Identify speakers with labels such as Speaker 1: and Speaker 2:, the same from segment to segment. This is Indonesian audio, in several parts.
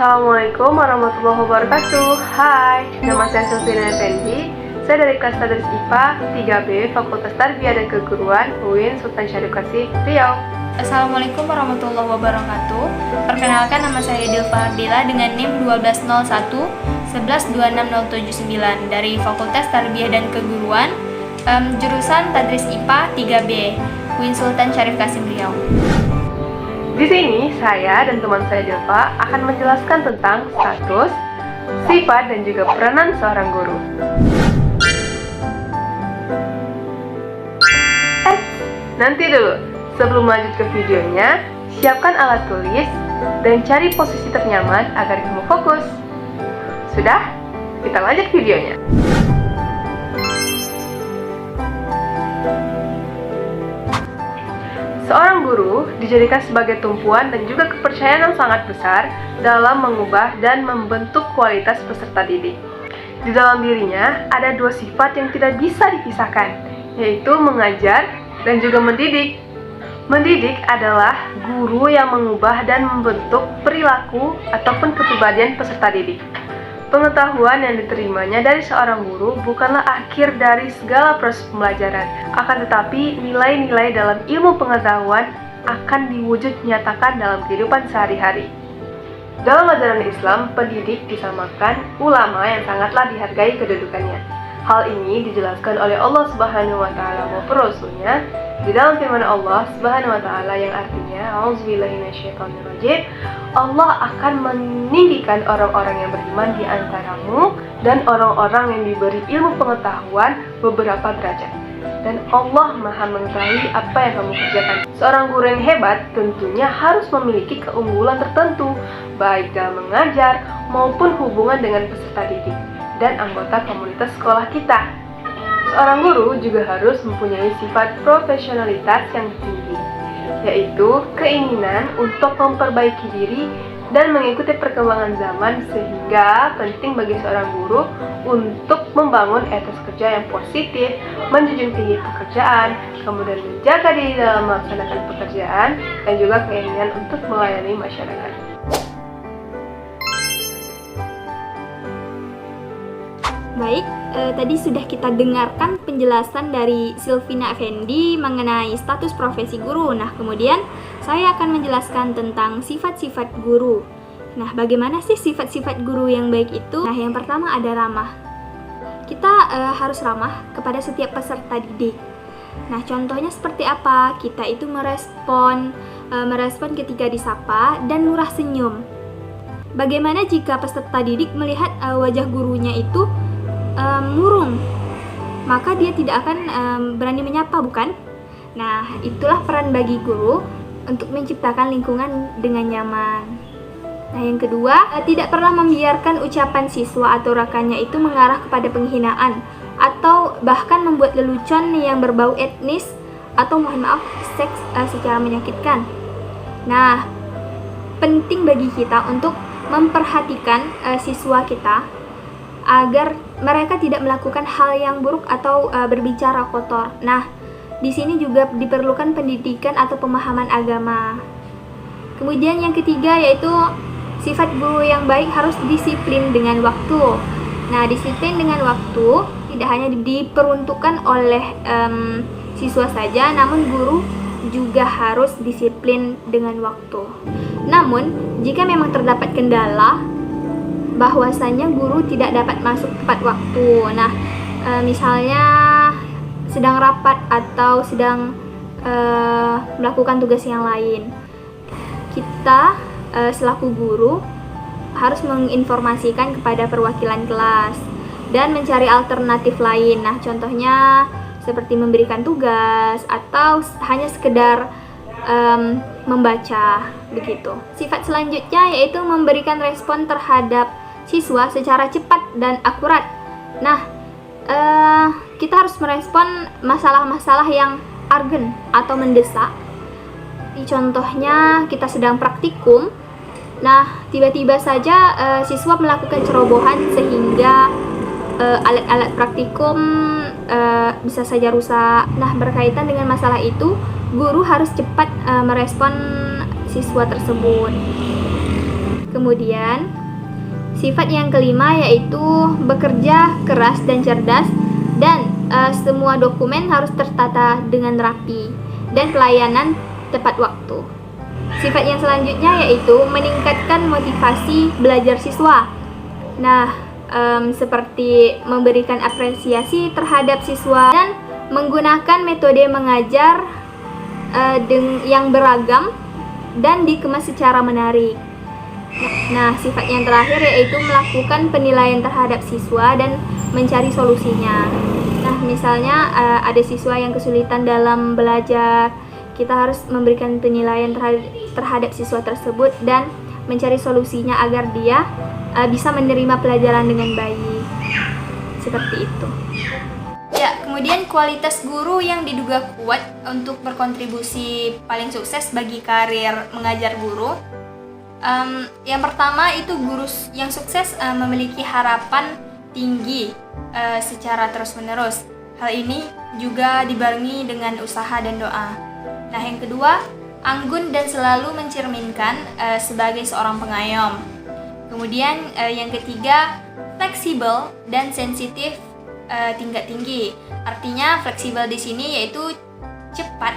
Speaker 1: Assalamualaikum warahmatullahi wabarakatuh. Hai, nama saya Sofina Effendi. Saya dari kelas Tadris IPA 3B Fakultas Tarbiyah dan Keguruan UIN Sultan Syarif Qasih, Riau.
Speaker 2: Assalamualaikum warahmatullahi wabarakatuh. Perkenalkan, nama saya Dilfa Ardila dengan NIM 1201 1126079 dari Fakultas Tarbiyah dan Keguruan, jurusan Tadris IPA 3B UIN Sultan Syarif Qasih, Riau.
Speaker 1: Di sini, saya dan teman saya Dilfa akan menjelaskan tentang status, sifat, dan juga peranan seorang guru. Nanti dulu, sebelum lanjut ke videonya, siapkan alat tulis dan cari posisi ternyaman agar kamu fokus. Sudah? Kita lanjut videonya. Seorang guru dijadikan sebagai tumpuan dan juga kepercayaan yang sangat besar dalam mengubah dan membentuk kualitas peserta didik. Di dalam dirinya ada dua sifat yang tidak bisa dipisahkan, yaitu mengajar dan juga mendidik. Mendidik adalah guru yang mengubah dan membentuk perilaku ataupun kepribadian peserta didik. Pengetahuan yang diterimanya dari seorang guru bukanlah akhir dari segala proses pembelajaran, akan tetapi nilai-nilai dalam ilmu pengetahuan akan diwujud nyatakan dalam kehidupan sehari-hari. Dalam ajaran Islam, pendidik disamakan ulama yang sangatlah dihargai kedudukannya. Hal ini dijelaskan oleh Allah Subhanahu wa taala maupun Rasulnya di dalam firman Allah Subhanahu wa taala yang artinya A'udzubillahi minasyaitonirrajim. Allah akan meninggikan orang-orang yang beriman di antaramu dan orang-orang yang diberi ilmu pengetahuan beberapa derajat. Dan Allah Maha mengetahui apa yang kamu kerjakan. Seorang guru yang hebat tentunya harus memiliki keunggulan tertentu, baik dalam mengajar maupun hubungan dengan peserta didik dan anggota komunitas sekolah kita. Seorang guru juga harus mempunyai sifat profesionalitas yang tinggi, yaitu keinginan untuk memperbaiki diri dan mengikuti perkembangan zaman, sehingga penting bagi seorang guru untuk membangun etos kerja yang positif, menjunjung tinggi pekerjaan, kemudian menjaga diri dalam melaksanakan pekerjaan, dan juga keinginan untuk melayani masyarakat.
Speaker 2: Baik, tadi sudah kita dengarkan penjelasan dari Sofina Effendi mengenai status profesi guru. Nah, kemudian saya akan menjelaskan tentang sifat-sifat guru. Nah, bagaimana sih sifat-sifat guru yang baik itu? Nah, yang pertama ada ramah. Kita harus ramah kepada setiap peserta didik. Nah, contohnya seperti apa? Kita itu merespon ketika disapa dan murah senyum. Bagaimana jika peserta didik melihat wajah gurunya itu murung, maka dia tidak akan berani menyapa, bukan? Nah, itulah peran bagi guru untuk menciptakan lingkungan dengan nyaman. Nah, yang kedua, tidak pernah membiarkan ucapan siswa atau rekannya itu mengarah kepada penghinaan atau bahkan membuat lelucon yang berbau etnis atau mohon maaf seks secara menyakitkan. Nah, penting bagi kita untuk memperhatikan siswa kita agar mereka tidak melakukan hal yang buruk atau berbicara kotor. Nah, di sini juga diperlukan pendidikan atau pemahaman agama. Kemudian yang ketiga yaitu sifat guru yang baik harus disiplin dengan waktu. Nah, disiplin dengan waktu tidak hanya diperuntukkan oleh siswa saja, namun guru juga harus disiplin dengan waktu. Namun, jika memang terdapat kendala bahwasanya guru tidak dapat masuk tepat waktu. Nah, misalnya sedang rapat atau sedang melakukan tugas yang lain. Kita selaku guru harus menginformasikan kepada perwakilan kelas dan mencari alternatif lain. Nah, contohnya seperti memberikan tugas atau hanya sekedar membaca begitu. Sifat selanjutnya yaitu memberikan respon terhadap siswa secara cepat dan akurat. Nah, kita harus merespon masalah-masalah yang urgent atau mendesak. Contohnya kita sedang praktikum. Nah, tiba-tiba saja siswa melakukan cerobohan sehingga alat-alat praktikum bisa saja rusak. Nah, berkaitan dengan masalah itu, guru harus cepat merespon siswa tersebut. Kemudian, sifat yang kelima yaitu bekerja keras dan cerdas, dan semua dokumen harus tertata dengan rapi dan pelayanan tepat waktu. Sifat yang selanjutnya yaitu meningkatkan motivasi belajar siswa. Nah, seperti memberikan apresiasi terhadap siswa dan menggunakan metode mengajar yang beragam dan dikemas secara menarik. Nah, sifat yang terakhir yaitu melakukan penilaian terhadap siswa dan mencari solusinya. Nah, misalnya ada siswa yang kesulitan dalam belajar, kita harus memberikan penilaian terhadap siswa tersebut dan mencari solusinya agar dia bisa menerima pelajaran dengan baik. Seperti itu. Ya, kemudian kualitas guru yang diduga kuat untuk berkontribusi paling sukses bagi karir mengajar guru. Yang pertama itu guru yang sukses memiliki harapan tinggi secara terus-menerus. Hal ini juga dibarengi dengan usaha dan doa. Nah, yang kedua, anggun dan selalu mencerminkan sebagai seorang pengayom. Kemudian yang ketiga, fleksibel dan sensitif tingkat tinggi. Artinya fleksibel di sini yaitu cepat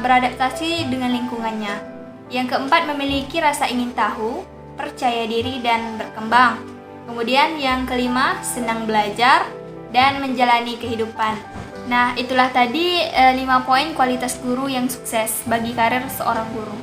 Speaker 2: beradaptasi dengan lingkungannya. Yang keempat, memiliki rasa ingin tahu, percaya diri dan berkembang. Kemudian yang kelima, senang belajar dan menjalani kehidupan. Nah, itulah tadi 5 poin kualitas guru yang sukses bagi karir seorang guru.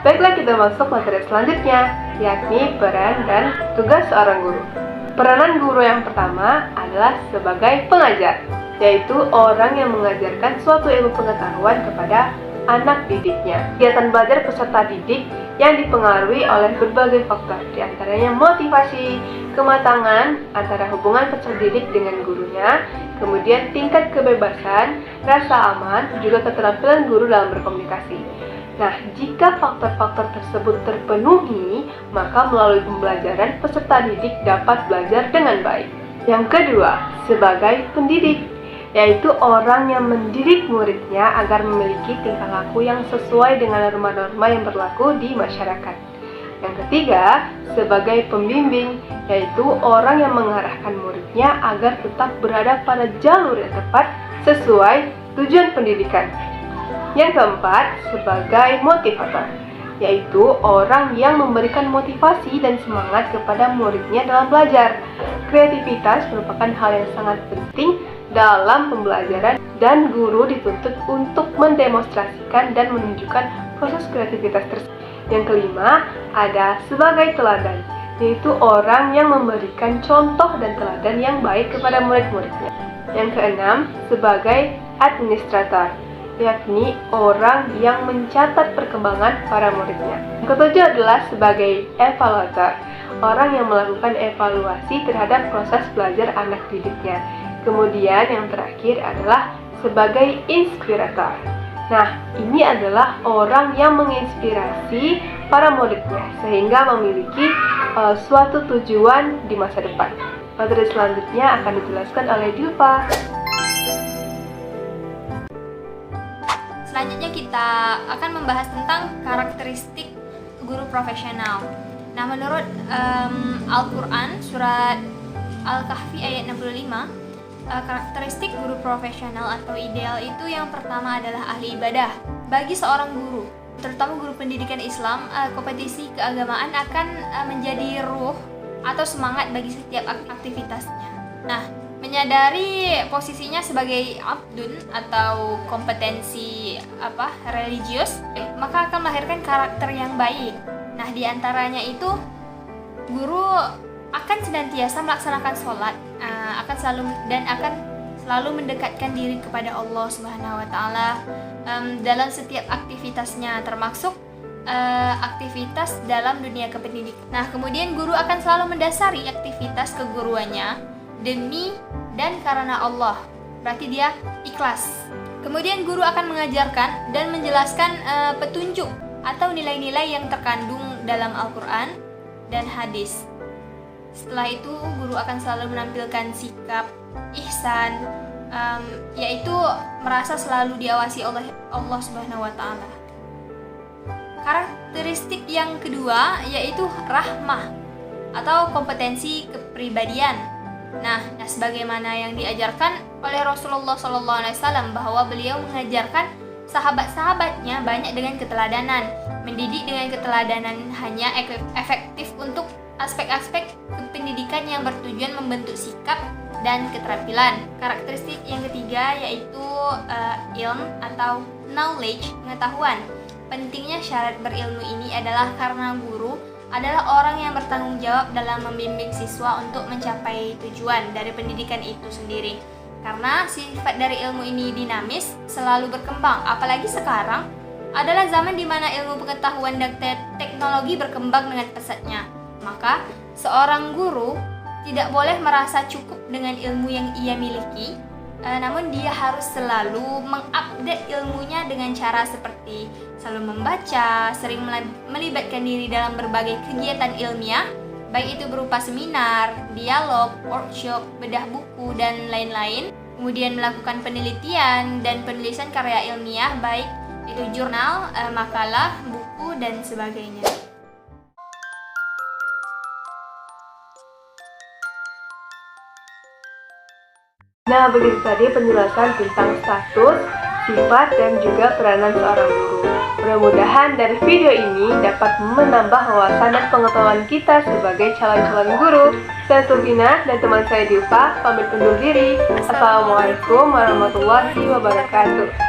Speaker 1: Baiklah, kita masuk materi selanjutnya, yakni peran dan tugas seorang guru. Peranan guru yang pertama adalah sebagai pengajar, yaitu orang yang mengajarkan suatu ilmu pengetahuan kepada anak didiknya. Kegiatan belajar peserta didik yang dipengaruhi oleh berbagai faktor, diantaranya motivasi, kematangan antara hubungan peserta didik dengan gurunya, kemudian tingkat kebebasan, rasa aman, juga keterampilan guru dalam berkomunikasi. Nah, jika faktor-faktor tersebut terpenuhi, maka melalui pembelajaran peserta didik dapat belajar dengan baik. Yang kedua, sebagai pendidik, yaitu orang yang mendidik muridnya agar memiliki tingkah laku yang sesuai dengan norma-norma yang berlaku di masyarakat. Yang ketiga, sebagai pembimbing, yaitu orang yang mengarahkan muridnya agar tetap berada pada jalur yang tepat sesuai tujuan pendidikan. Yang keempat, sebagai motivator, yaitu orang yang memberikan motivasi dan semangat kepada muridnya dalam belajar. Kreativitas merupakan hal yang sangat penting dalam pembelajaran dan guru dituntut untuk mendemonstrasikan dan menunjukkan proses kreativitas tersebut. Yang kelima, ada sebagai teladan, yaitu orang yang memberikan contoh dan teladan yang baik kepada murid-muridnya. Yang keenam, sebagai administrator, yakni orang yang mencatat perkembangan para muridnya. Yang ketujuh adalah sebagai evaluator, orang yang melakukan evaluasi terhadap proses belajar anak didiknya. Kemudian yang terakhir adalah sebagai inspirator. Nah, ini adalah orang yang menginspirasi para muridnya sehingga memiliki suatu tujuan di masa depan. Materi selanjutnya akan dijelaskan oleh Dilpa.
Speaker 2: Selanjutnya kita akan membahas tentang karakteristik guru profesional. Nah, menurut Al-Quran, surat Al-Kahfi ayat 65, karakteristik guru profesional atau ideal itu yang pertama adalah ahli ibadah. Bagi seorang guru, terutama guru pendidikan Islam, kompetisi keagamaan akan menjadi ruh atau semangat bagi setiap aktivitasnya. Nah, menyadari posisinya sebagai abdun atau kompetensi religius, maka akan melahirkan karakter yang baik. Nah, diantaranya itu guru akan senantiasa melaksanakan sholat, akan selalu mendekatkan diri kepada Allah Subhanahu Wa Taala dalam setiap aktivitasnya, termasuk aktivitas dalam dunia kependidikan. Nah, kemudian guru akan selalu mendasari aktivitas keguruannya demi dan karena Allah, berarti dia ikhlas. Kemudian guru akan mengajarkan dan menjelaskan petunjuk atau nilai-nilai yang terkandung dalam Al-Quran dan hadis. Setelah itu guru akan selalu menampilkan sikap ihsan, yaitu merasa selalu diawasi oleh Allah Subhanahu Wa Taala. Karakteristik yang kedua yaitu rahmah atau kompetensi kepribadian. Nah, sebagaimana yang diajarkan oleh Rasulullah SAW bahwa beliau mengajarkan sahabat-sahabatnya banyak dengan keteladanan. Mendidik dengan keteladanan hanya efektif untuk aspek-aspek pendidikan yang bertujuan membentuk sikap dan keterampilan. Karakteristik yang ketiga yaitu ilm atau knowledge, pengetahuan. Pentingnya syarat berilmu ini adalah karena guru adalah orang yang bertanggung jawab dalam membimbing siswa untuk mencapai tujuan dari pendidikan itu sendiri. Karena sifat dari ilmu ini dinamis, selalu berkembang. Apalagi sekarang adalah zaman di mana ilmu pengetahuan dan teknologi berkembang dengan pesatnya. Maka, seorang guru tidak boleh merasa cukup dengan ilmu yang ia miliki, namun dia harus selalu mengupdate ilmunya dengan cara seperti selalu membaca, sering melibatkan diri dalam berbagai kegiatan ilmiah, baik itu berupa seminar, dialog, workshop, bedah buku, dan lain-lain. Kemudian melakukan penelitian dan penulisan karya ilmiah, baik itu jurnal, makalah, buku, dan sebagainya.
Speaker 1: Nah, begitu tadi penjelasan tentang status, sifat, dan juga peranan seorang guru. Mudah-mudahan dari video ini dapat menambah wawasan dan pengetahuan kita sebagai calon-calon guru. Saya Sulfina dan teman saya Diva pamit undur diri. Assalamualaikum warahmatullahi wabarakatuh.